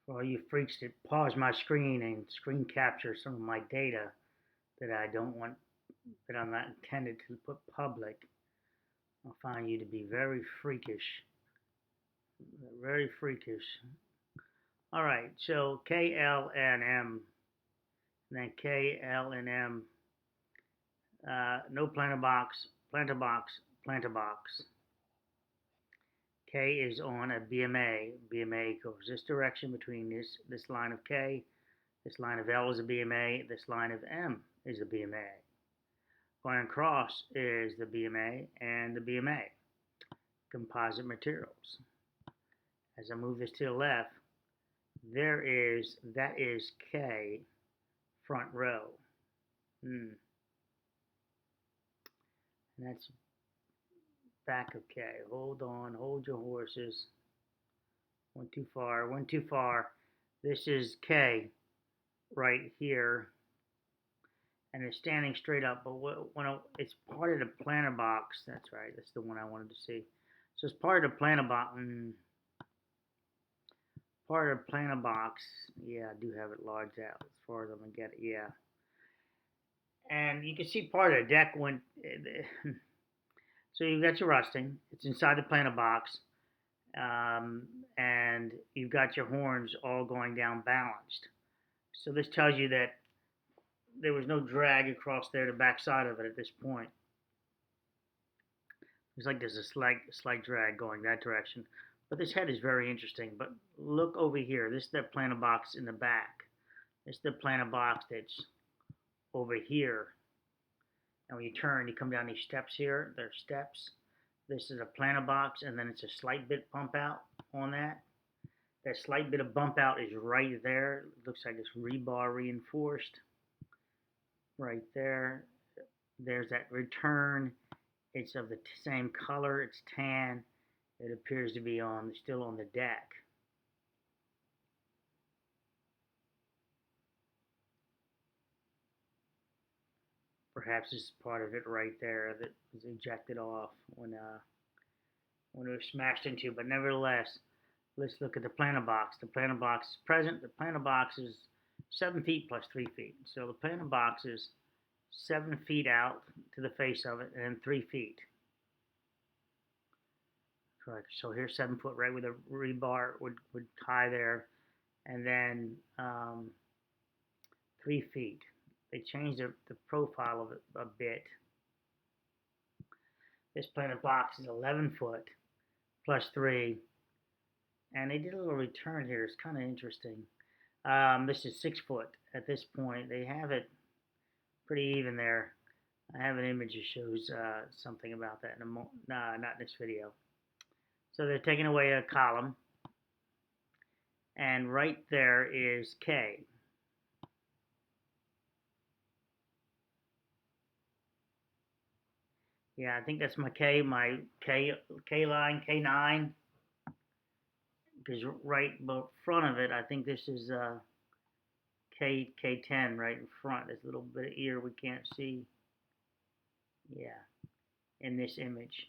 for all you freaks that pause my screen and screen capture some of my data that I don't want, that I'm not intended to put public, I find you to be very freakish. Very freakish. All right, so K, L, and M, and then K, L, and M. No planter box, planter box, planter box. K is on a BMA. BMA goes this direction between this line of K. This line of L is a BMA. This line of M is a BMA. Going across is the BMA and the BMA. Composite materials. As I move this to the left, that is K front row. And that's back of K. Hold on, hold your horses. Went too far, went too far. This is K right here. And it's standing straight up, but it's part of the planter box. That's right, that's the one I wanted to see. So it's part of the planter box. Part of the planter box. Yeah, I do have it large out as far as I'm going to get it. Yeah. And you can see part of the deck went. So you've got your rusting. It's inside the planter box. And you've got your horns all going down balanced. So this tells you that there was no drag across there, the back side of it at this point. It's like there's a slight drag going that direction. But this head is very interesting. But look over here. This is the planter box in the back. This is the planter box that's over here. And when you turn, you come down these steps here. There's steps. This is a planter box, and then it's a slight bit bump out on that. That slight bit of bump out is right there. It looks like it's rebar reinforced. Right there. There's that return. It's of the same color. It's tan. It appears to be still on the deck. Perhaps this is part of it right there that was ejected off when it was smashed into. But nevertheless, let's look at the planter box. The planter box is present. The planter box is 7 feet plus 3 feet. So the planter box is 7 feet out to the face of it, and then 3 feet. Correct. So here's 7 foot right where the rebar would tie there, and then 3 feet. They changed the profile of it a bit. This planter box is 11 foot plus 3, and they did a little return here. It's kind of interesting. This is 6 foot at this point. They have it pretty even there. I have an image that shows something about that. Not in this video. So they're taking away a column, and right there is K. Yeah, I think that's my K line, K-9. Because right in front of it, I think this is K-10 right in front. There's a little bit of ear we can't see. Yeah, in this image.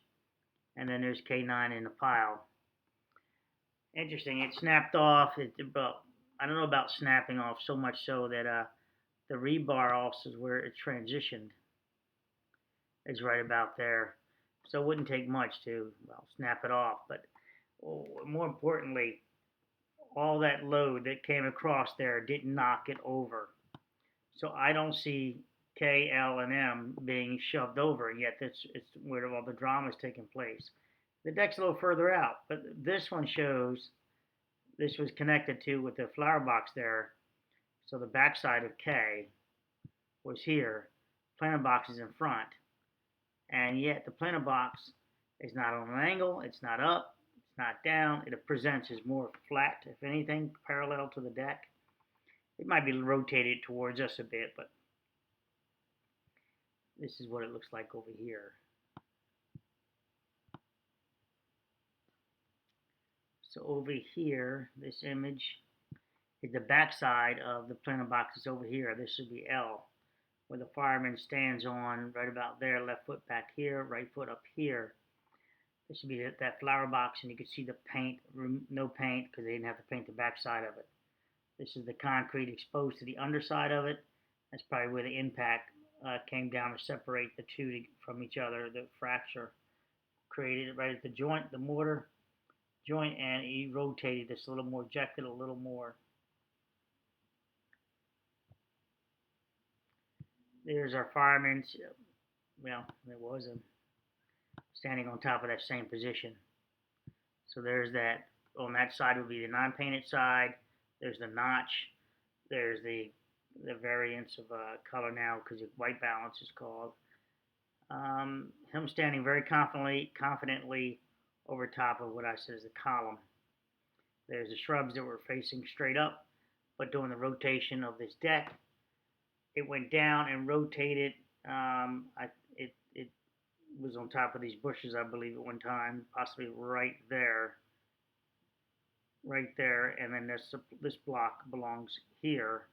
And then there's K-9 in the pile. Interesting. It snapped off. I don't know about snapping off so much so that the rebar also is where it transitioned. Is right about there. So it wouldn't take much to snap it off. But more importantly, all that load that came across there didn't knock it over. So I don't see K, L, and M being shoved over, and yet it's where all the drama is taking place. The deck's a little further out, but this one shows this was connected to with the flower box there. So the backside of K was here. Planter box is in front. And yet the planter box is not on an angle, it's not up, it's not down. It presents as more flat, if anything, parallel to the deck. It might be rotated towards us a bit, but this is what it looks like over here. So over here, this image is the backside of the planter box is over here. This should be L, where the fireman stands on right about there, left foot back here, right foot up here. This should be that flower box, and you can see the paint, no paint, because they didn't have to paint the backside of it. This is the concrete exposed to the underside of it. That's probably where the impact came down to separate the two from each other. The fracture created it right at the joint, the mortar joint, and he rotated this a little more, ejected a little more. There's our fireman. Well, there was him standing on top of that same position. So there's that. On that side would be the non-painted side. There's the notch. There's the variance of color now because white balance is called. Him standing very confidently over top of what I said is the column. There's the shrubs that were facing straight up, but during the rotation of this deck, it went down and rotated. It was on top of these bushes, I believe, at one time, possibly right there, and then this block belongs here.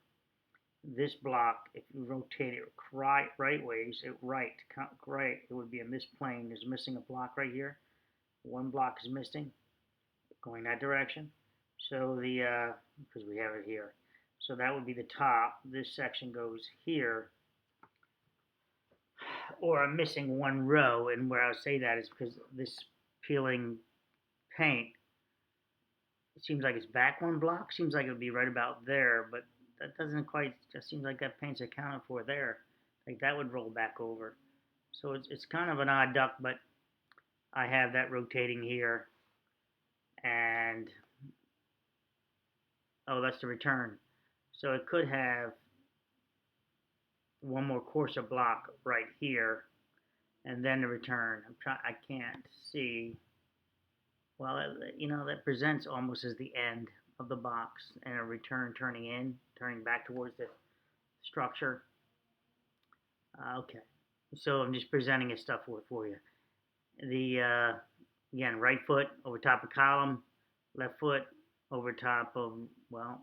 This block, if you rotate it right ways, it would be in this plane. There's missing a block right here. One block is missing, going that direction. So because we have it here. So that would be the top. This section goes here. Or I'm missing one row, and where I say that is because this peeling paint, it seems like it's back one block. Seems like it would be right about there, but that doesn't quite. Just seems like that paint's accounted for there. Like that would roll back over. So it's kind of an odd duck, but I have that rotating here, and oh, that's the return. So it could have one more coarser block right here, and then the return. I can't see. Well, that presents almost as the end of the box, and a return turning back towards the structure. Okay, so I'm just presenting his stuff for you. Again, right foot over top of column, left foot over top of, well,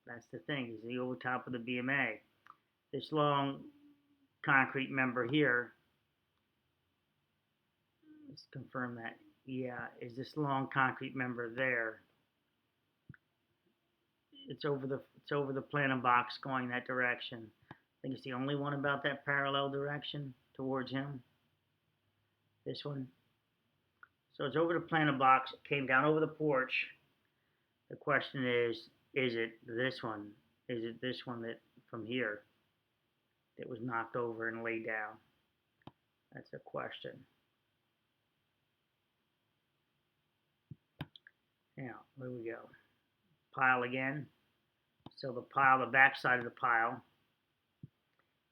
that's the thing, is the over top of the BMA. This long concrete member here, let's confirm that, yeah, is this long concrete member there. It's over the planter box going that direction. I think it's the only one about that parallel direction towards him. This one. So it's over the planter box. It came down over the porch. The question is it this one? Is it this one that from here that was knocked over and laid down? That's a question. Now, where we go? Pile again. So the back side of the pile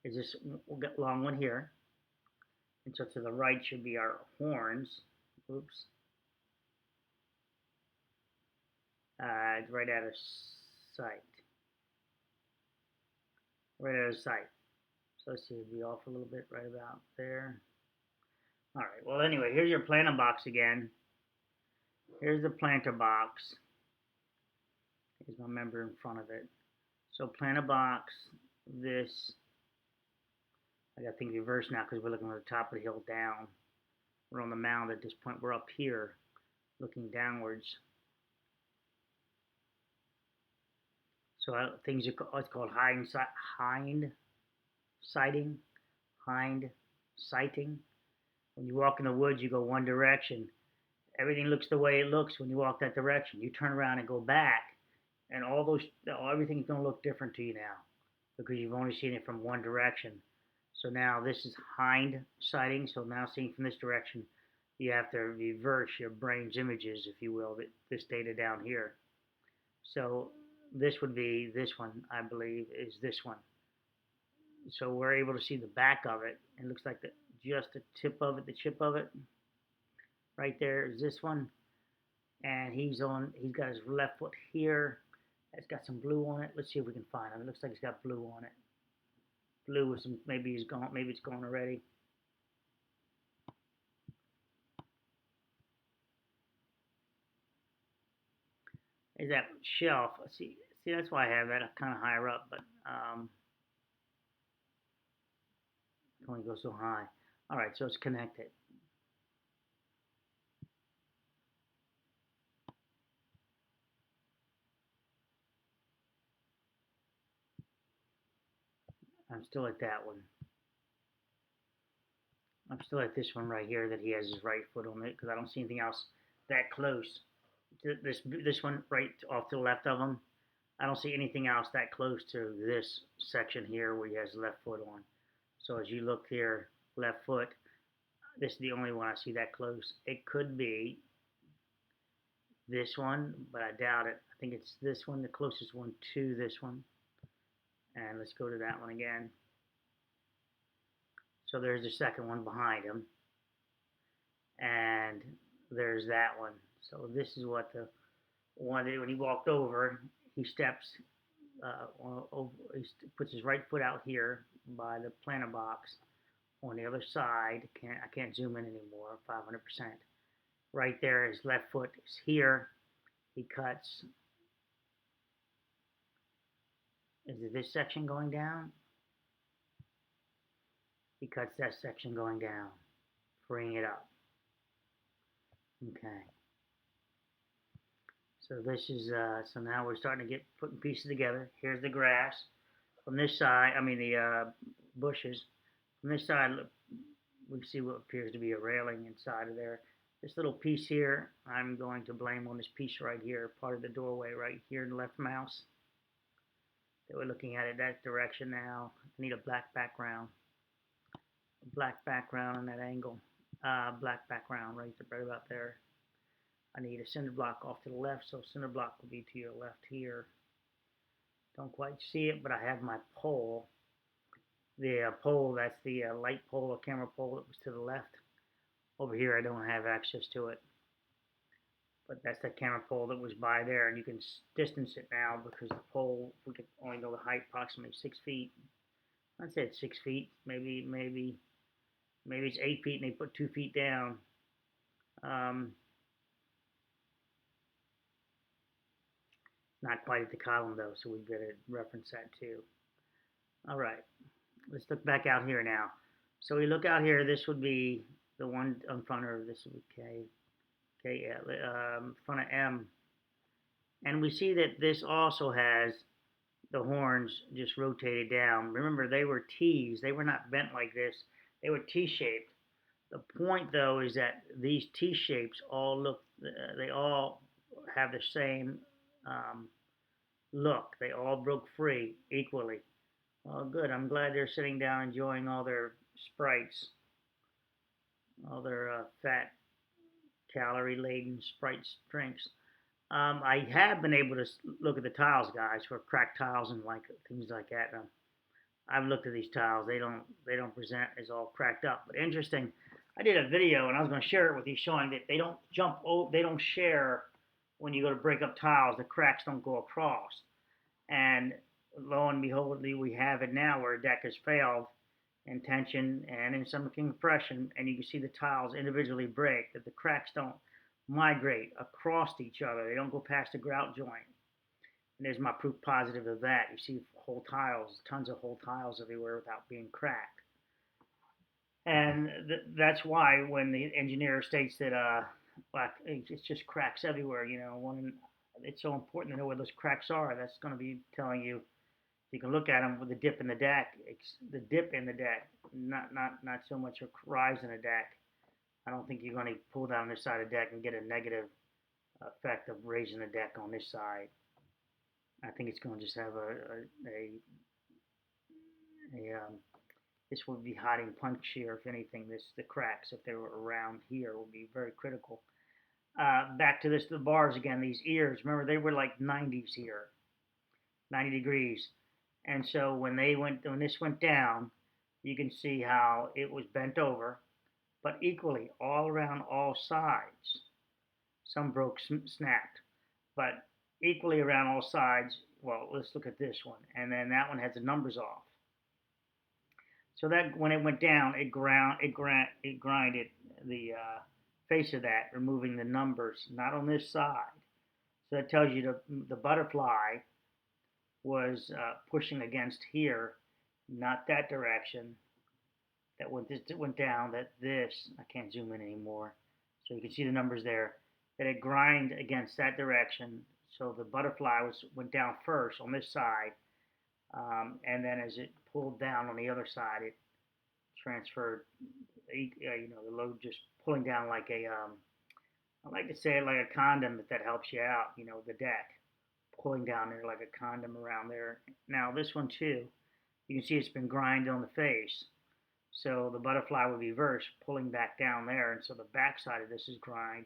is this long one here. And so to the right should be our horns. Oops. It's right out of sight. Right out of sight. So let's see, it'll be off a little bit right about there. All right, well anyway, here's your planter box again. Here's the planter box. Here's my member in front of it. So planter box, this, I got things reversed now because we're looking at the top of the hill down. We're on the mound at this point. We're up here looking downwards. So things are, it's called hind sighting. When you walk in the woods, you go one direction. Everything looks the way it looks when you walk that direction. You turn around and go back, and everything's going to look different to you now because you've only seen it from one direction. So now this is hind sighting. So now seeing from this direction, you have to reverse your brain's images, if you will, this data down here. So this would be this one, I believe, is this one. So we're able to see the back of it. It looks like just the tip of it, the chip of it. Right there is this one. And he's got his left foot here. It's got some blue on it. Let's see if we can find him. It looks like it's got blue on it. Blue with some, maybe it's gone already. Is that shelf? Let's see, that's why I have that kind of higher up, but it only goes so high. All right, so it's connected. I'm still at that one. I'm still at this one right here that he has his right foot on it because I don't see anything else that close. This one right off to the left of him, I don't see anything else that close to this section here where he has left foot on. So as you look here, left foot, this is the only one I see that close. It could be this one, but I doubt it. I think it's this one, the closest one to this one. And let's go to that one again. So there's the second one behind him. And there's that one. So this is what the one that when he walked over, he steps over, he puts his right foot out here by the planter box. On the other side, I can't zoom in anymore, 500%. Right there, his left foot is here. He cuts. Is it this section going down? He cuts that section going down, freeing it up. Okay. So this is, so now we're starting to get putting pieces together. Here's the grass. From this side, I mean the bushes. From this side, we see what appears to be a railing inside of there. This little piece here, I'm going to blame on this piece right here, part of the doorway right here in the left mouse. That we're looking at it that direction now. I need a black background. A black background on that angle. Black background right about there. I need a cinder block off to the left, so cinder block will be to your left here. Don't quite see it, but I have my pole. The pole, that's the light pole, or camera pole that was to the left. Over here, I don't have access to it. But that's the camera pole that was by there, and you can distance it now because the pole, we can only know the height approximately 6 feet. I'd say it's 6 feet, maybe it's 8 feet, and they put 2 feet down. Not quite at the column though, so we better reference that too. All right, let's look back out here now. So we look out here. This would be the one in front of this would be front of M, and we see that this also has the horns just rotated down. Remember, they were T's. They were not bent like this. They were T-shaped. The point though is that these T-shapes all look. They all have the same look. They all broke free equally. Well, good. I'm glad they're sitting down enjoying all their Sprites, all their fat, calorie-laden Sprite drinks. I have been able to look at the tiles, guys, for cracked tiles and like things like that. I've looked at these tiles. They don't present as all cracked up. But interesting. I did a video and I was going to share it with you, showing that they don't they don't share when you go to break up tiles. The cracks don't go across. And lo and behold, we have it now where a deck has failed in tension and in some compression, and you can see the tiles individually break. That the cracks don't migrate across each other. They don't go past the grout joint. And there's my proof positive of that. You see whole tiles, tons of whole tiles everywhere without being cracked. And that's why when the engineer states that it's just cracks everywhere, it's so important to know where those cracks are. That's going to be telling you. You can look at them with the dip in the deck. It's the dip in the deck, not so much a rise in the deck. I don't think you're going to pull down this side of the deck and get a negative effect of raising the deck on this side. I think it's going to just have this would be hiding punch here, if anything. The cracks, if they were around here, would be very critical. Back to the bars again. These ears, remember they were like 90s here, 90 degrees. And so when this went down, you can see how it was bent over, but equally all around all sides. Some broke, snapped, but equally around all sides. Well, let's look at this one, and then that one has the numbers off. So that when it went down, it grinded the face of that, removing the numbers, not on this side. So that tells you the butterfly was pushing against here, not that direction. That when this went down, I can't zoom in anymore, so you can see the numbers there. That it grind against that direction. So the butterfly went down first on this side. And then as it pulled down on the other side, it transferred, the load just pulling down like I like to say it like a condom if that helps you out, the deck, pulling down there like a condom around there. Now this one too, you can see it's been grinded on the face. So the butterfly would be reversed, pulling back down there, and so the back side of this is grind.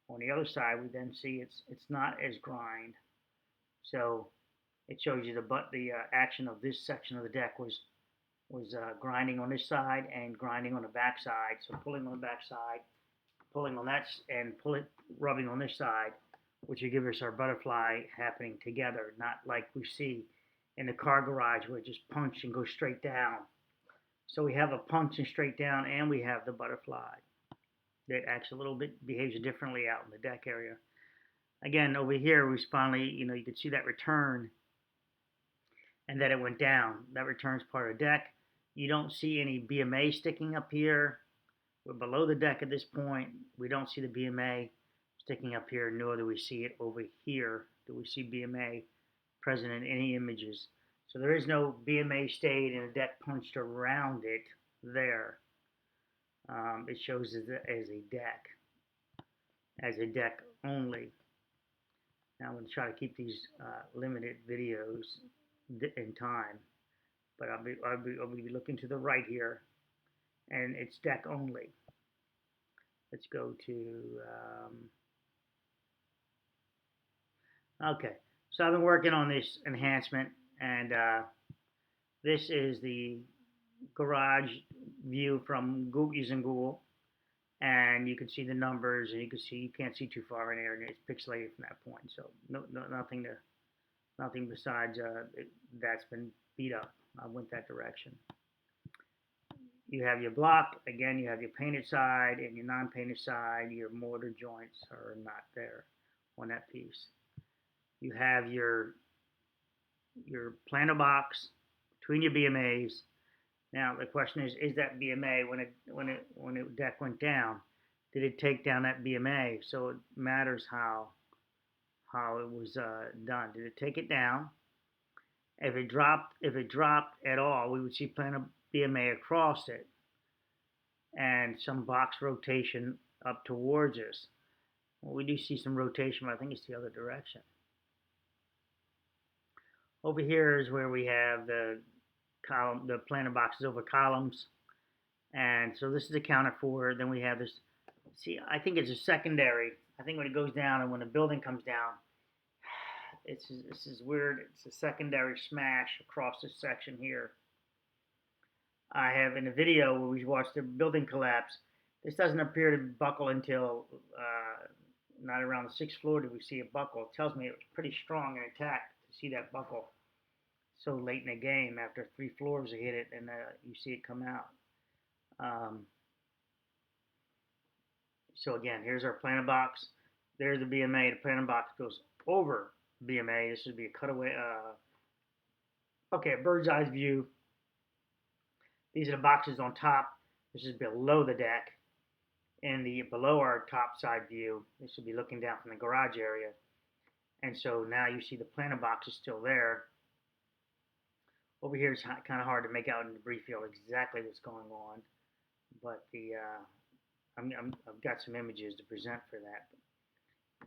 On the other side, we then see it's not as grind. So it shows you the action of this section of the deck was grinding on this side and grinding on the back side. So pulling on the back side, pulling on that, and rubbing on this side, which will give us our butterfly happening together, not like we see in the car garage where it just punch and goes straight down. So we have a punch and straight down, and we have the butterfly that acts a little bit, behaves differently out in the deck area. Again, over here, we finally, you can see that return and that it went down. That returns part of the deck. You don't see any BMA sticking up here. We're below the deck at this point. We don't see the BMA sticking up here, nor do we see it over here. Do we see BMA present in any images? So there is no BMA stayed and a deck punched around it there. It shows as a deck only. Now I'm going to try to keep these limited videos in time, but I'll be looking to the right here, and it's deck only. Let's go to okay. So I've been working on this enhancement, and this is the garage view from Google, using Google, and you can see the numbers, and you can't see too far in there, and it's pixelated from that point. So nothing besides that's been beat up. I went that direction. You have your block, again, you have your painted side and your non-painted side. Your mortar joints are not there on that piece. You have your planter box between your BMAs. Now the question is that BMA when the deck went down, did it take down that BMA? So it matters how it was done. Did it take it down? If it dropped at all, we would see planter BMA across it and some box rotation up towards us. Well, we do see some rotation, but I think it's the other direction. Over here is where we have the planter boxes over columns, and so this is accounted for. Then we have this. See, I think it's a secondary. I think when it goes down and when the building comes down, this is weird. It's a secondary smash across this section here. I have in the video where we watched the building collapse. This doesn't appear to buckle until not around the 6th floor do we see it buckle. It tells me it was pretty strong and intact to see that buckle so late in the game after 3 floors have hit it and you see it come out. So again, here's our planter box. There's the BMA. The planter box goes over BMA. This would be a cutaway. Okay, a bird's eye view. These are the boxes on top. This is below the deck. And below our top side view, this would be looking down from the garage area. And so now you see the planter box is still there. Over here it's kind of hard to make out in the debris field exactly what's going on. But I've got some images to present for that.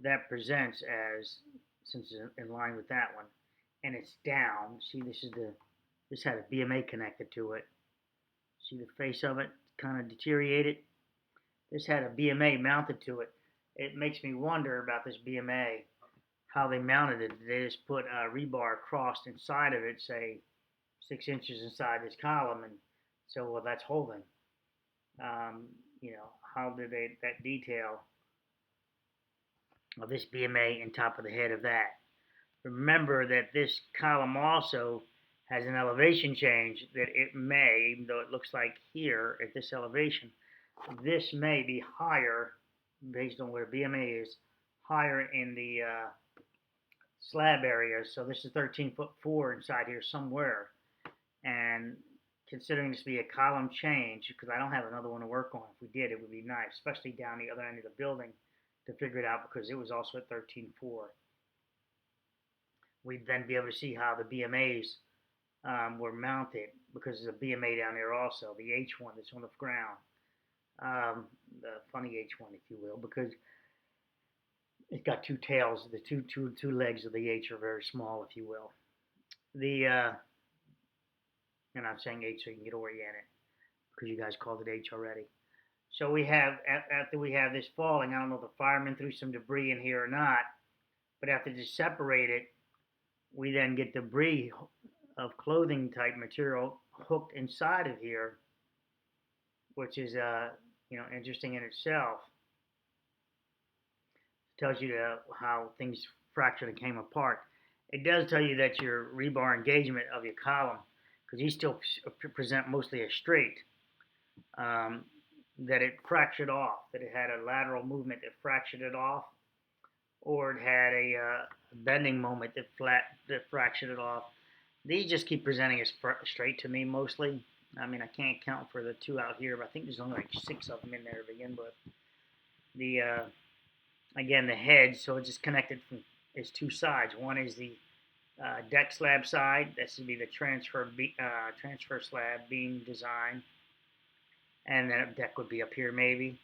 That presents as, since it's in line with that one, and it's down. See, this had a BMA connected to it. See the face of it kind of deteriorated. This had a BMA mounted to it. It makes me wonder about this BMA, how they mounted it. Did they just put a rebar across inside of it, say 6 inches inside this column, and so well that's holding. How did that detail of this BMA on top of the head of that? Remember that this column also has an elevation change that it may, even though it looks like here at this elevation, this may be higher based on where BMA is, higher in the slab area. So this is 13'4" inside here somewhere. And considering this to be a column change, because I don't have another one to work on. If we did, it would be nice, especially down the other end of the building to figure it out because it was also at 13'4". We'd then be able to see how the BMAs were mounted, because there's a BMA down there also, the H1 that's on the ground, the funny H1, if you will, because it's got two tails. The two legs of the H are very small, if you will. The and I'm saying H so you can get oriented, because you guys called it H already. So we have, after we have this falling, I don't know if the firemen threw some debris in here or not, but after they separate it, we then get debris of clothing type material hooked inside of here, which is interesting in itself. It tells you how things fractured and came apart. It does tell you that your rebar engagement of your column, because these still present mostly as straight, that it fractured off, that it had a lateral movement that fractured it off, or it had a bending moment that fractured it off. These just keep presenting as straight to me mostly. I mean, I can't count for the two out here, but I think there's only like 6 of them in there to begin with. The again, the head, so it's just connected from its two sides. One is the deck slab side. This would be the transfer slab beam design, and then a deck would be up here maybe,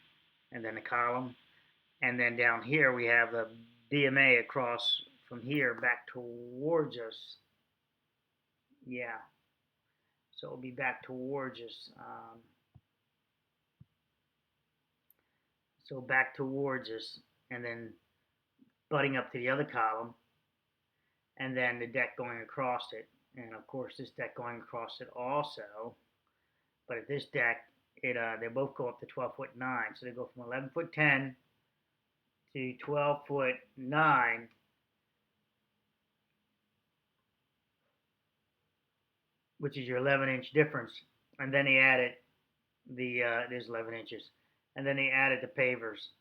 and then a column, and then down here we have the BMA across from here back towards us. Yeah, so it'll be back towards us. So back towards us, and then butting up to the other column, and then the deck going across it, and of course this deck going across it also. But at this deck, they both go up to 12'9", so they go from 11'10" to 12'9", which is your 11-inch difference. And then they added there's 11 inches, and then they added the pavers,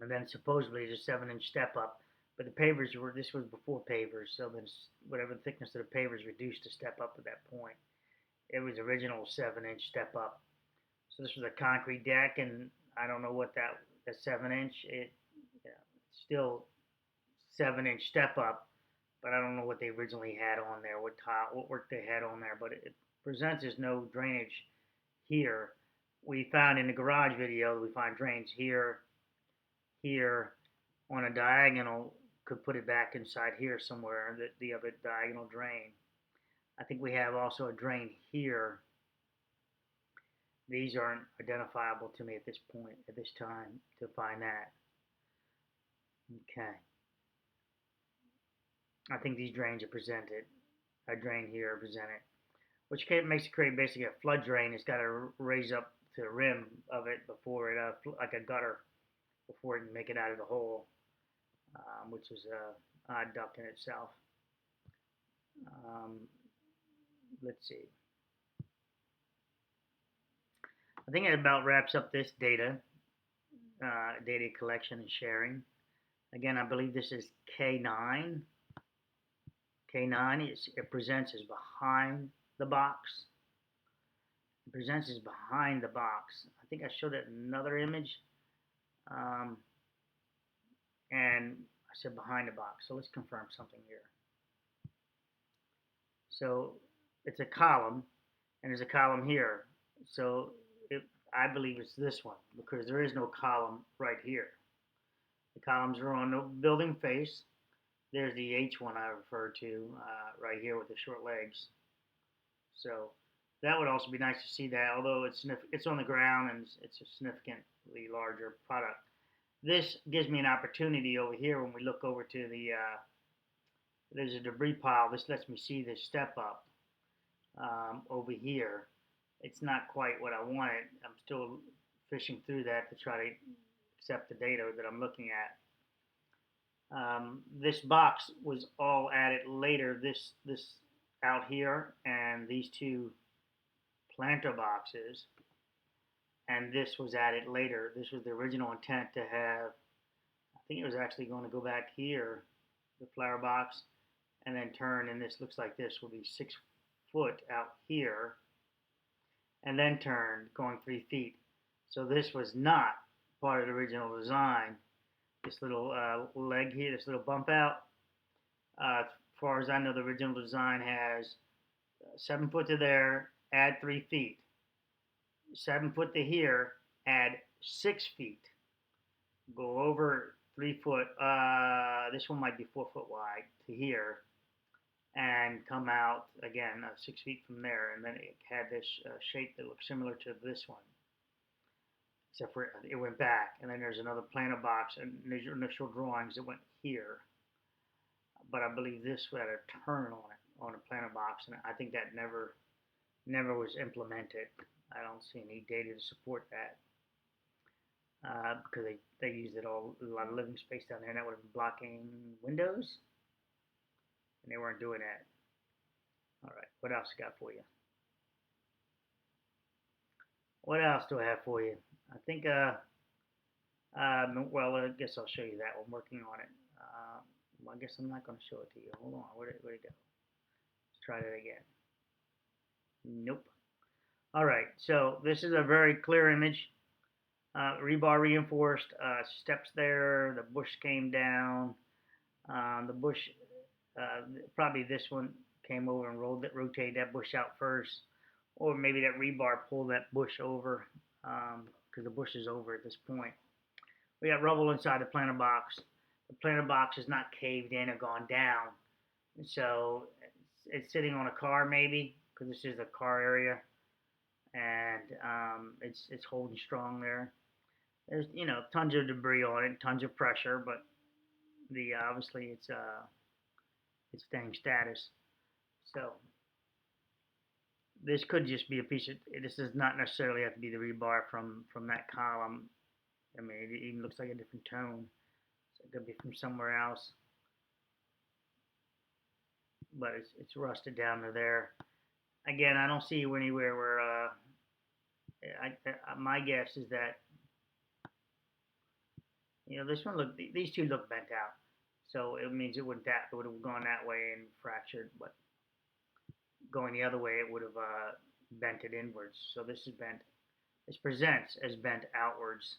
and then supposedly there's a 7-inch step up. But the pavers this was before pavers, so then whatever the thickness of the pavers reduced to step up at that point. It was original 7-inch step up. So this was a concrete deck, and I don't know what that 7-inch. It's still 7-inch step up, but I don't know what they originally had on there, what work they had on there. But it presents as no drainage here. We found in the garage video, we find drains here, here, on a diagonal. Could put it back inside here somewhere, the other diagonal drain. I think we have also a drain here. These aren't identifiable to me at this point, at this time, to find that. Okay. I think these drains are presented. A drain here presented, which makes it create basically a flood drain. It's got to raise up to the rim of it before it, like a gutter, before it can make it out of the hole, which is a odd duct in itself. Let's see. I think it about wraps up this data collection and sharing. Again, I believe this is K-9. K-9, it presents as behind the box. It presents as behind the box. I think I showed it in another image. And I said behind the box. So let's confirm something here. So it's a column, and there's a column here. So I believe it's this one, because there is no column right here. The columns are on the building face. There's the H1 I referred to right here with the short legs. So that would also be nice to see that, although it's on the ground and it's a significantly larger product. This gives me an opportunity over here when we look over to there's a debris pile. This lets me see this step up over here. It's not quite what I wanted. I'm still fishing through that to try to accept the data that I'm looking at. This box was all added later, this out here, and these two planter boxes, and this was added later. This was the original intent to have, I think it was actually going to go back here, the flower box, and then turn, and this looks like this will be 6 foot out here, and then turn, going 3 feet. So this was not part of the original design. This little leg here, this little bump out, far as I know, the original design has 7 foot to there, add 3 feet. 7 foot to here, add 6 feet. Go over 3 foot. This one might be 4 foot wide to here, and come out again 6 feet from there. And then it had this shape that looked similar to this one, except for it went back. And then there's another planter box and there's initial drawings that went here. But I believe this had a turn on it on a planter box, and I think that never was implemented. I don't see any data to support that. Because they used it a lot of living space down there, and that would have been blocking windows, and they weren't doing that. All right, what else I got for you? What else do I have for you? I think, well, I guess I'll show you that. I'm working on it. Well, I guess I'm not going to show it to you. Hold on, where'd it go? Let's try that again. Nope. All right, so this is a very clear image. Rebar reinforced, steps there, the bush came down, the bush, probably this one came over and rotated that bush out first, or maybe that rebar pulled that bush over, because the bush is over at this point. We got rubble inside the planter box. The planter box is not caved in or gone down, so it's sitting on a car maybe, because this is the car area, and it's holding strong there. There's tons of debris on it, tons of pressure, but obviously it's staying status. So this could just be a piece of. This does not necessarily have to be the rebar from that column. I mean, it even looks like a different tone. So it could be from somewhere else, but it's rusted down to there. Again, I don't see anywhere where. My guess is that. This one these two look bent out, so it means it would have gone that way and fractured, but going the other way it would have bent it inwards. So this is bent. This presents as bent outwards,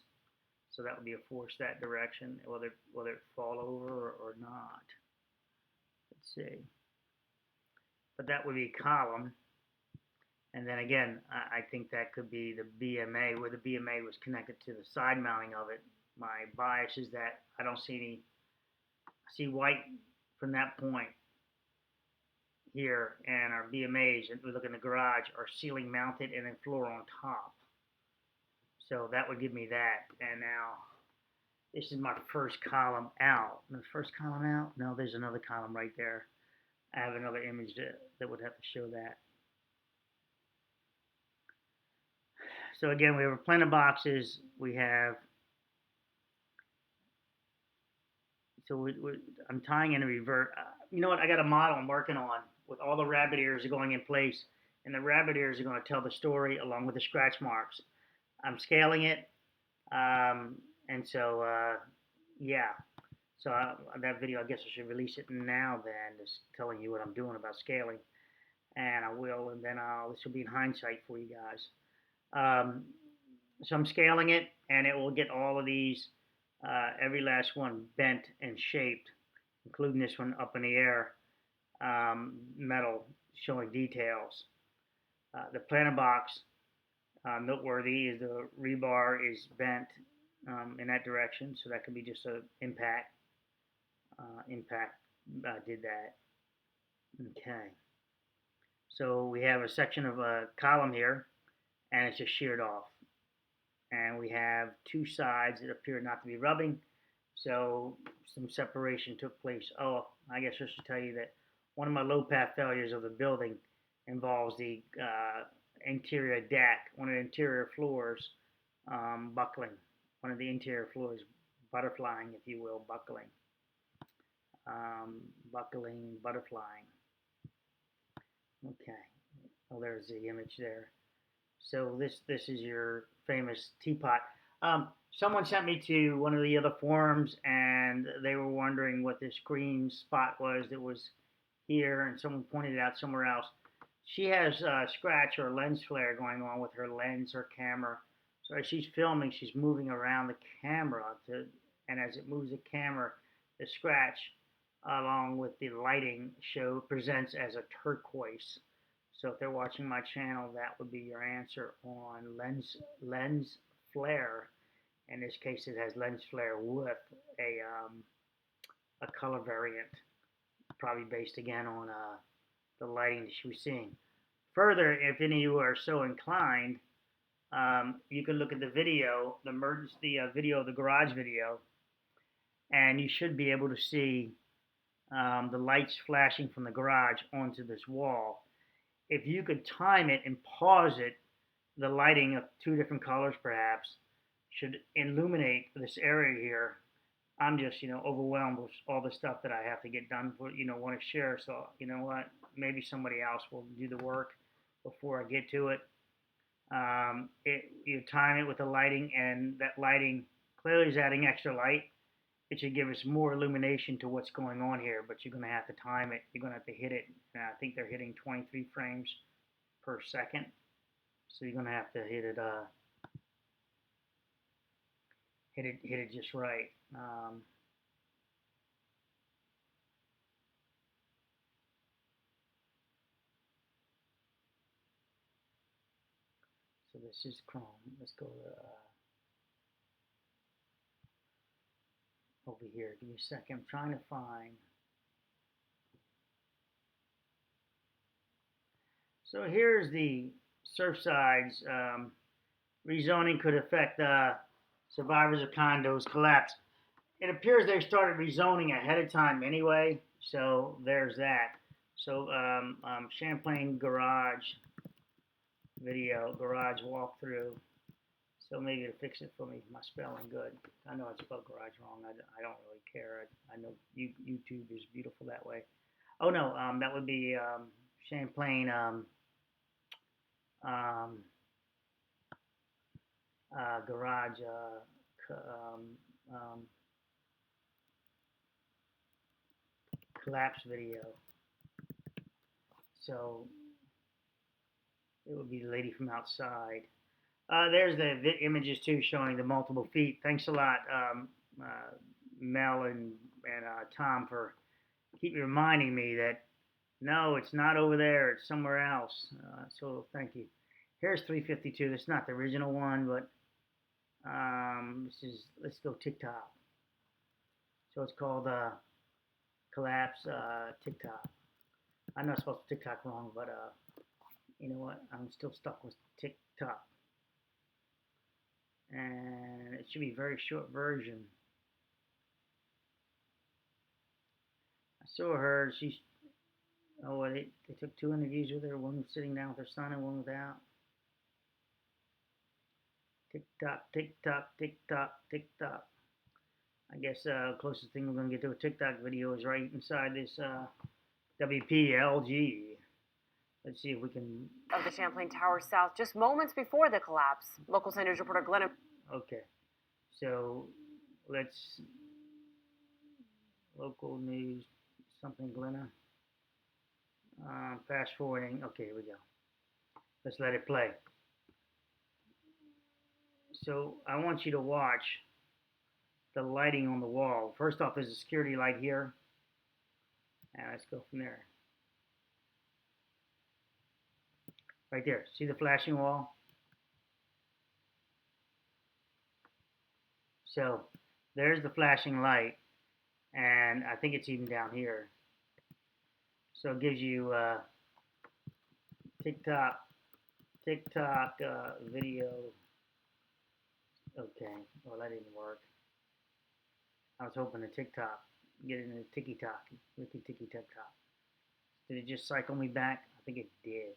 so that would be a force that direction, whether it fall over or not. Let's see. But that would be a column, and then again, I think that could be the BMA, where the BMA was connected to the side mounting of it. My bias is that I don't see any. I see white from that point here, and our BMAs, if we look in the garage, are ceiling mounted and then floor on top. So that would give me that. And now this is my first column out. The first column out? No, there's another column right there. I have another image that would have to show that. So again, we have our planter boxes. We have. So I'm tying in a revert. You know what? I got a model I'm working on with all the rabbit ears are going in place, and the rabbit ears are going to tell the story along with the scratch marks. I'm scaling it, and so yeah. So that video, I guess I should release it now. Then, just telling you what I'm doing about scaling, and I will, and then this will be in hindsight for you guys. So I'm scaling it, and it will get all of these. Every last one bent and shaped, including this one up in the air, metal showing details. The planter box, noteworthy, is the rebar is bent in that direction, so that could be just an impact. Impact did that. Okay. So we have a section of a column here, and it's just sheared off. And we have two sides that appear not to be rubbing, so some separation took place. Oh, I guess I should tell you that one of my low path failures of the building involves the interior deck, one of the interior floors buckling, one of the interior floors butterflying, if you will, buckling, butterflying. Okay, well, there's the image there. So this is your famous teapot. Someone sent me to one of the other forums, and they were wondering what this green spot was that was here, and someone pointed it out somewhere else. She has scratch or lens flare going on with her lens or camera. So as she's filming, she's moving around the camera, and as it moves the camera, the scratch along with the lighting show presents as a turquoise. So if they're watching my channel, that would be your answer on lens flare. In this case, it has lens flare with a color variant, probably based again on the lighting that she was seeing. Further, if any of you are so inclined, you can look at the video, the video, the garage video, and you should be able to see the lights flashing from the garage onto this wall. If you could time it and pause it, the lighting of two different colors perhaps should illuminate this area here. I'm just, overwhelmed with all the stuff that I have to get done for, want to share. So, you know what? Maybe somebody else will do the work before I get to it. You time it with the lighting, and that lighting clearly is adding extra light. It should give us more illumination to what's going on here, but you're going to have to time it. You're going to have to hit it. And I think they're hitting 23 frames per second. So you're going to have to hit it just right. So this is Chrome. Let's go to over here. Give me a second. I'm trying to find. So here's the Surfside's rezoning could affect survivors of condos collapse. It appears they started rezoning ahead of time anyway, so there's that. So Champlain garage video, garage walkthrough. So maybe it'll fix it for me. My spelling good. I know I spelled garage wrong. I don't really care. I know YouTube is beautiful that way. Oh no, that would be Champlain garage collapse video. So it would be the lady from outside. There's the images too, showing the multiple feet. Thanks a lot, Mel and Tom, for keep reminding me that no, it's not over there. It's somewhere else. So thank you. Here's 352. This is not the original one, but let's go TikTok. So it's called Collapse TikTok. I'm not supposed to TikTok wrong, but you know what? I'm still stuck with TikTok. And it should be a very short version. I saw her. They took 2 interviews with her. One was sitting down with her son and one without. TikTok, TikTok, TikTok, TikTok. I guess closest thing we're going to get to a TikTok video is right inside this WPLG. Let's see if we can... Of the Champlain Tower South, just moments before the collapse. Local Sun News reporter Glenna... Okay, so let's... Local news, something Glenna. Fast forwarding. Okay, here we go. Let's let it play. So I want you to watch the lighting on the wall. First off, there's a security light here. And let's go from there. Right there. See the flashing wall? So there's the flashing light. And I think it's even down here. So it gives you TikTok video. Okay, well that didn't work. I was hoping to TikTok, get into TikTok, TikTok. Did it just cycle me back? I think it did.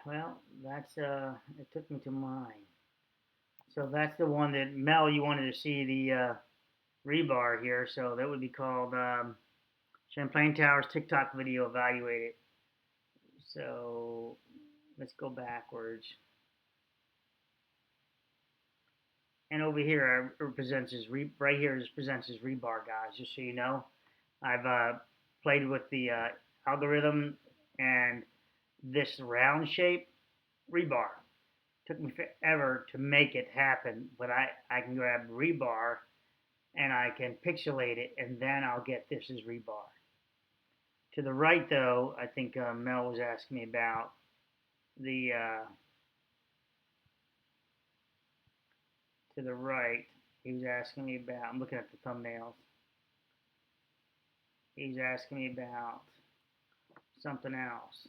Well, that's it took me to mine. So that's the one that Mel, you wanted to see the rebar here. So that would be called Champlain Towers TikTok video evaluated. So let's go backwards. And over here represents his right here presents his rebar, guys. Just so you know, I've played with the algorithm and this round shape rebar. Took me forever to make it happen, but I can grab rebar and I can pixelate it, and then I'll get this as rebar. To the right, though, I think Mel was asking me about the, to the right, he was asking me about, I'm looking at the thumbnails. He's asking me about something else.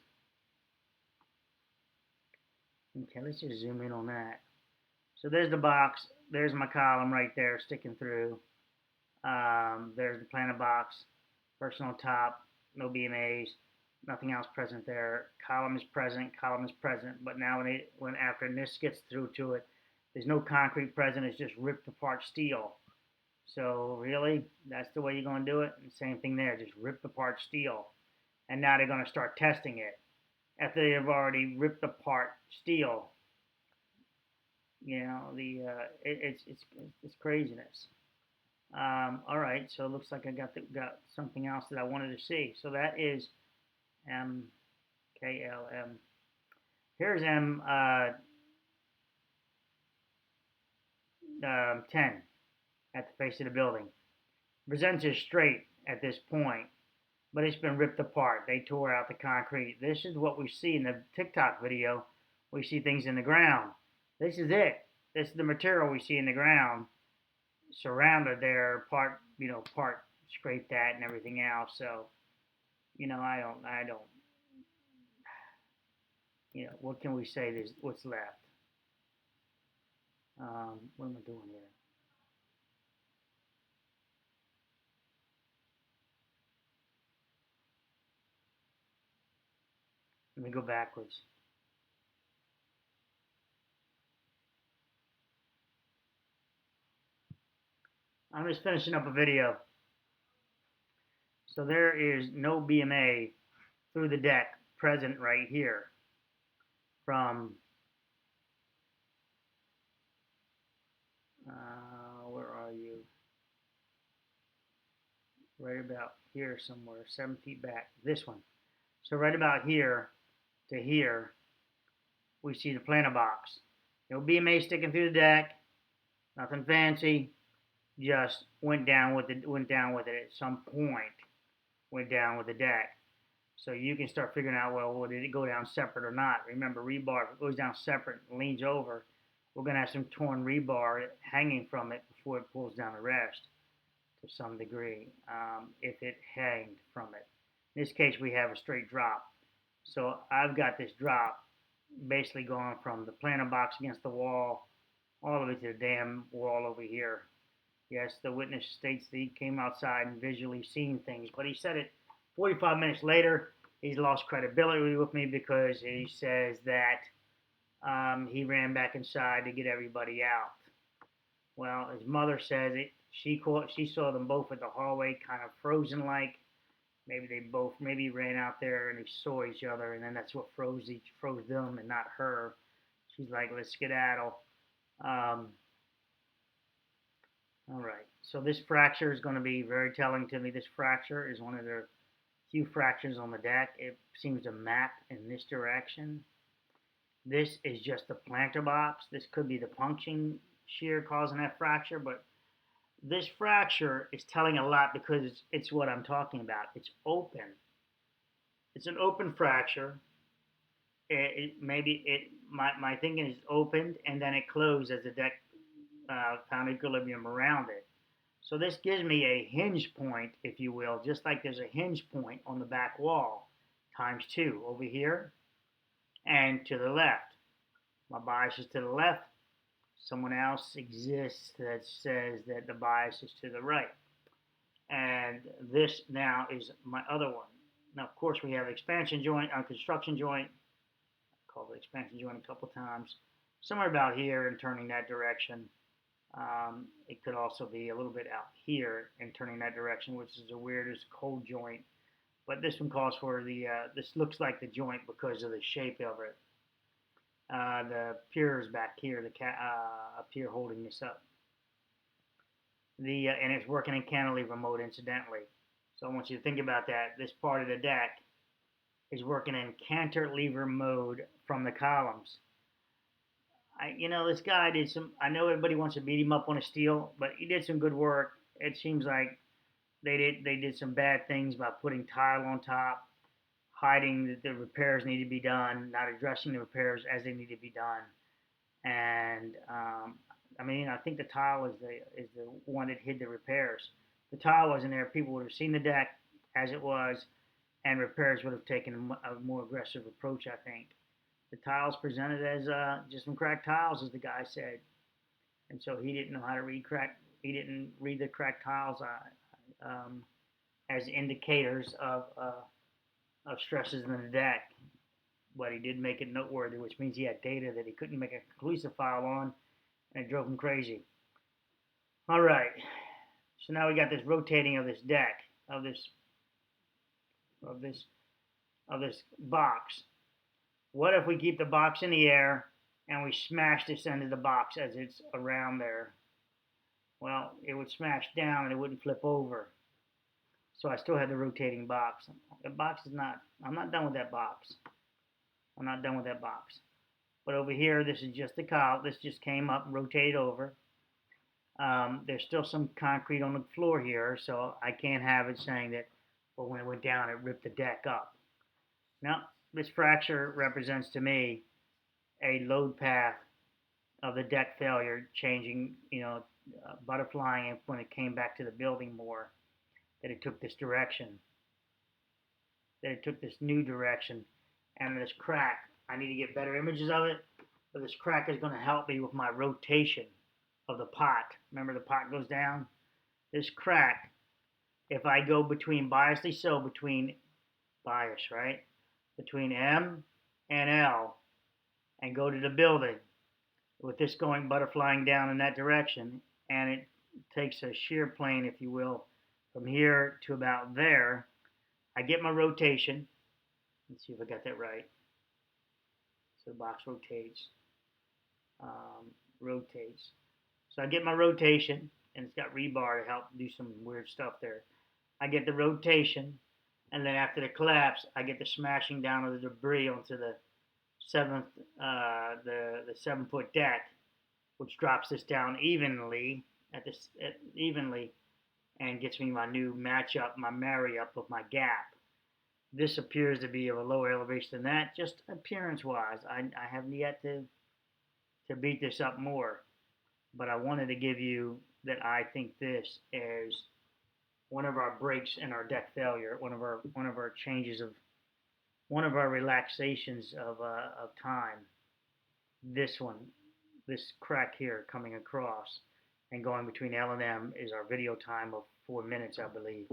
Okay, let's just zoom in on that. So there's the box. There's my column right there sticking through. There's the planet box. Person on top. No BMAs. Nothing else present there. Column is present. Column is present. But now when after this gets through to it, there's no concrete present. It's just ripped apart steel. So really, that's the way you're going to do it? And same thing there. Just ripped apart steel. And now they're going to start testing it. After they have already ripped apart steel, you know, it's craziness. All right, so it looks like I got something else that I wanted to see. So that is MKLM. Here's M10 at the face of the building. Presents as straight at this point, but it's been ripped apart. They tore out the concrete. This is what we see in the TikTok video. We see things in the ground. This is it. This is the material we see in the ground, surrounded there, part scraped that and everything else. So, I don't, what can we say? There's what's left. What am I doing here? Let me go backwards. I'm just finishing up a video. So there is no BMA through the deck present right here from, where are you? Right about here somewhere, 7 feet back, this one. So right about here to here, we see the planer box. No BMA sticking through the deck, nothing fancy, just went down with it at some point, went down with the deck. So you can start figuring out, well, did it go down separate or not? Remember, rebar, if it goes down separate and leans over, we're going to have some torn rebar hanging from it before it pulls down the rest to some degree, if it hanged from it. In this case, we have a straight drop. So I've got this drop basically going from the planer box against the wall all the way to the damn wall over here. Yes, the witness states that he came outside and visually seen things, but he said it 45 minutes later. He's lost credibility with me because he says that he ran back inside to get everybody out. Well, his mother says it. She saw them both at the hallway, kind of frozen like. Maybe ran out there and they saw each other, and then that's what froze them and not her. She's like, let's skedaddle. All right, so this fracture is going to be very telling to me. This fracture is one of the few fractures on the deck. It seems to map in this direction. This is just the planter box. This could be the punching shear causing that fracture, but this fracture is telling a lot because it's what I'm talking about. It's open. It's an open fracture. My thinking is opened and then it closed as the deck found equilibrium around it. So this gives me a hinge point, if you will, just like there's a hinge point on the back wall, times 2 over here and to the left. My bias is to the left. Someone else exists that says that the bias is to the right. And this now is my other one. Now, of course, we have expansion joint, construction joint. I called it expansion joint a couple times. Somewhere about here and turning that direction. It could also be a little bit out here and turning that direction, which is the weirdest cold joint. But this one calls for this looks like the joint because of the shape of it. The pier is back here, up here holding this up. And it's working in cantilever mode, incidentally. So I want you to think about that. This part of the deck is working in cantilever mode from the columns. This guy did some. I know everybody wants to beat him up on a steel, but he did some good work. It seems like they did some bad things by putting tile on top, hiding that the repairs need to be done, not addressing the repairs as they need to be done. And I think the tile is the one that hid the repairs. If the tile wasn't there, people would have seen the deck as it was, and repairs would have taken a more aggressive approach. I think the tiles presented as just some cracked tiles, as the guy said, and so he didn't know how to read crack. He didn't read the cracked tiles as indicators of stresses in the deck. But he did make it noteworthy, which means he had data that he couldn't make a conclusive file on, and it drove him crazy. All right, so now we got this rotating of this deck, of this box. What if we keep the box in the air and we smash this end of the box as it's around there? Well, it would smash down and it wouldn't flip over. So I still had the rotating box. The box is not, I'm not done with that box. I'm not done with that box. But over here, this is just the cowl. This just came up and rotated over. There's still some concrete on the floor here, so I can't have it saying that, well, when it went down, it ripped the deck up. Now, this fracture represents to me a load path of the deck failure changing, butterflying when it came back to the building more, that it took this direction, that it took this new direction, and this crack, I need to get better images of it, but this crack is going to help me with my rotation of the pot. Remember, the pot goes down? This crack, if I go between between bias, right? Between M and L, and go to the building, with this going butterflying down in that direction, and it takes a shear plane, if you will, from here to about there, I get my rotation. Let's see if I got that right. So the box rotates. So I get my rotation, and it's got rebar to help do some weird stuff there. I get the rotation, and then after the collapse, I get the smashing down of the debris onto the 7-foot deck, which drops this down evenly and gets me my new matchup, my marry up of my gap. This appears to be of a lower elevation than that, just appearance-wise. I haven't yet to beat this up more, but I wanted to give you that I think this is one of our breaks in our deck failure, one of our changes of, one of our relaxations of time. This crack here coming across and going between L and M is our video time of 4 minutes, I believe.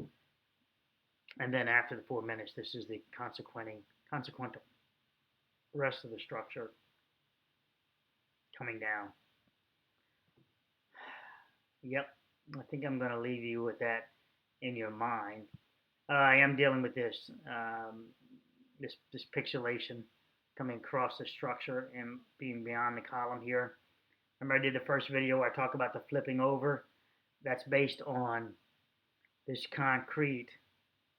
And then after the 4 minutes, this is the consequential rest of the structure coming down. Yep, I think I'm going to leave you with that in your mind. I am dealing with this pixelation coming across the structure and being beyond the column here. Remember, I did the first video where I talk about the flipping over. That's based on this concrete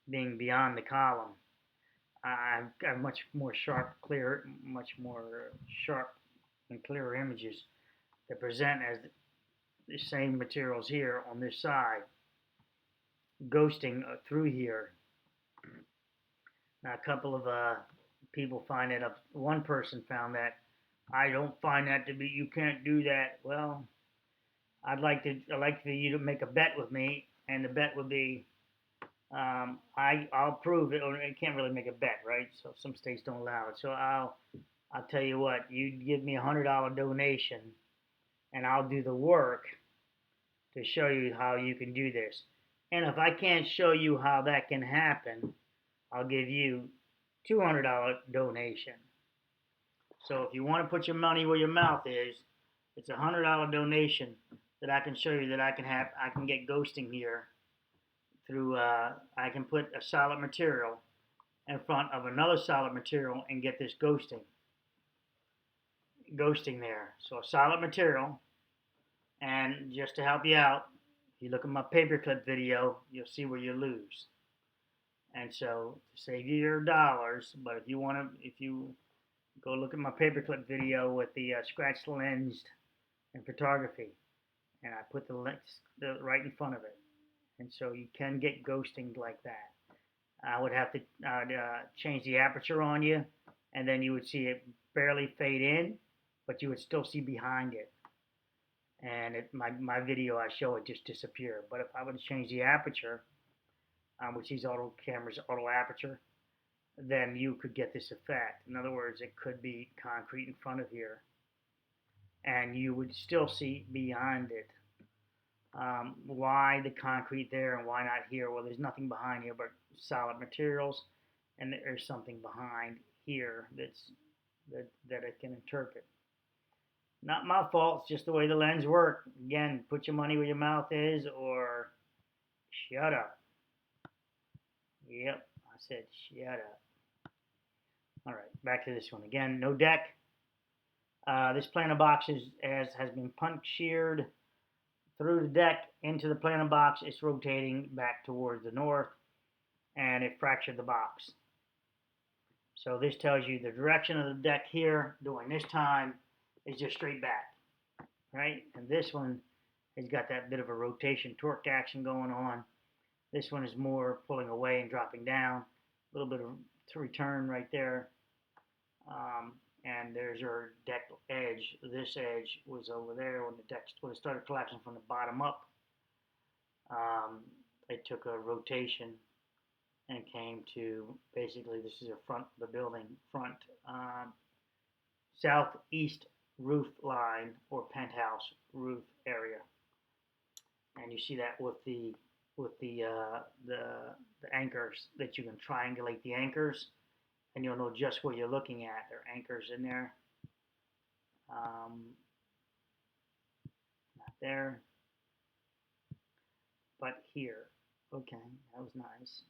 being beyond the column. I've got much more sharp and clearer images that present as the same materials here on this side, ghosting through here. Now, a couple of people find it up. One person found that. I don't find that to be. You can't do that. Well, I'd like for you to make a bet with me, and the bet would be, I'll prove it. Or I can't really make a bet, right? So some states don't allow it. So I'll tell you what. You give me $100 donation, and I'll do the work to show you how you can do this. And if I can't show you how that can happen, I'll give you $200 donation. So if you want to put your money where your mouth is, it's a $100 donation that I can show you that I can get ghosting here through, I can put a solid material in front of another solid material and get this ghosting there. So a solid material, and just to help you out, if you look at my paperclip video, you'll see where you lose. And so to save you your dollars, but if you Go look at my paperclip video with the scratched lens and photography, and I put the lens right in front of it, and so you can get ghosting like that. I would have to change the aperture on you, and then you would see it barely fade in, but you would still see behind it. And my video, I show it just disappear. But if I would change the aperture, which these auto cameras auto aperture, then you could get this effect. In other words, it could be concrete in front of here, and you would still see behind it. Why the concrete there and why not here? Well, there's nothing behind here but solid materials, and there's something behind here that I can interpret. Not my fault. It's just the way the lens works. Again, put your money where your mouth is, or shut up. Yep, I said shut up. All right, back to this one. Again, no deck. This planter box has been punctured through the deck into the planter box. It's rotating back towards the north, and it fractured the box. So this tells you the direction of the deck here during this time is just straight back, right? And this one has got that bit of a rotation torque action going on. This one is more pulling away and dropping down. A little bit of return right there. And there's your deck edge. This edge was over there when it started collapsing from the bottom up. It took a rotation and came to basically, this is the building front southeast roof line or penthouse roof area. And you see that with the anchors, that you can triangulate the anchors, and you'll know just what you're looking at. There are anchors in there. Not there, but here. Okay, that was nice.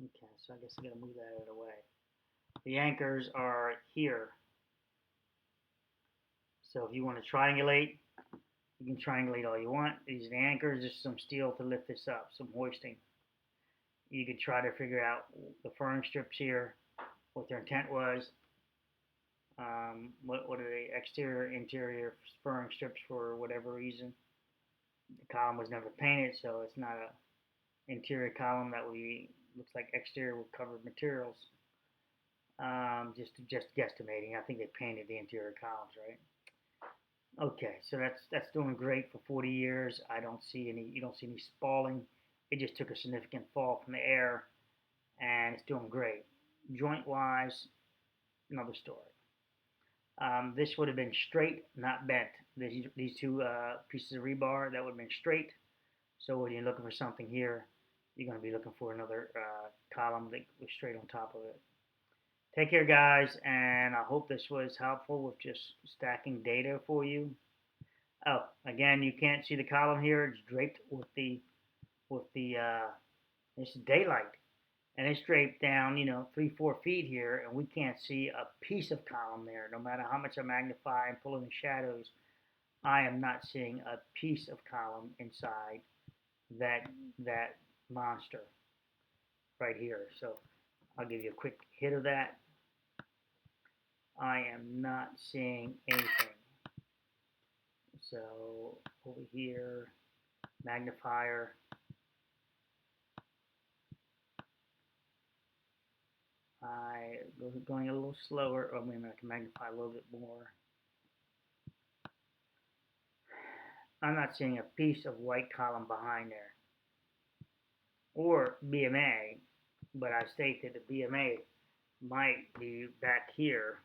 Okay, so I guess I gotta move that out of the way. The anchors are here. So if you want to triangulate, you can triangulate all you want. These are the anchors. There's some steel to lift this up, some hoisting. You could try to figure out the furring strips here, what their intent was. What are the exterior, interior furring strips for whatever reason. The column was never painted, so it's not a interior column that looks like exterior with covered materials. Just guesstimating. I think they painted the interior columns, right? Okay, so that's doing great for 40 years. You don't see any spalling. It just took a significant fall from the air, and it's doing great. Joint wise, another story. This would have been straight, not bent. These two pieces of rebar, that would have been straight. So when you're looking for something here, you're going to be looking for another column that was straight on top of it. Take care, guys, and I hope this was helpful with just stacking data for you. Oh, again, you can't see the column here. It's draped with the this is daylight, and it's draped down, 3-4 feet here, and we can't see a piece of column there. No matter how much I magnify and pull in the shadows, I am not seeing a piece of column inside that monster right here. So I'll give you a quick hit of that. I am not seeing anything. So over here, magnifier. Going a little slower. Oh, maybe I can magnify a little bit more. I'm not seeing a piece of white column behind there. Or BMA, but I state that the BMA might be back here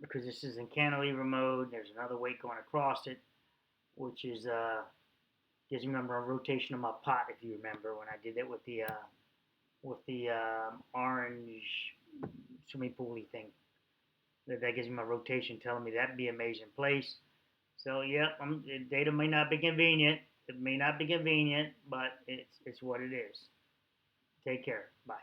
because this is in cantilever mode. There's another weight going across it, which is gives me a rotation of my pot. If you remember when I did it with the orange swimming pooly thing, that gives me my rotation, telling me that BMA is in place. So yeah, data may not be convenient. It may not be convenient, but it's what it is. Take care. Bye.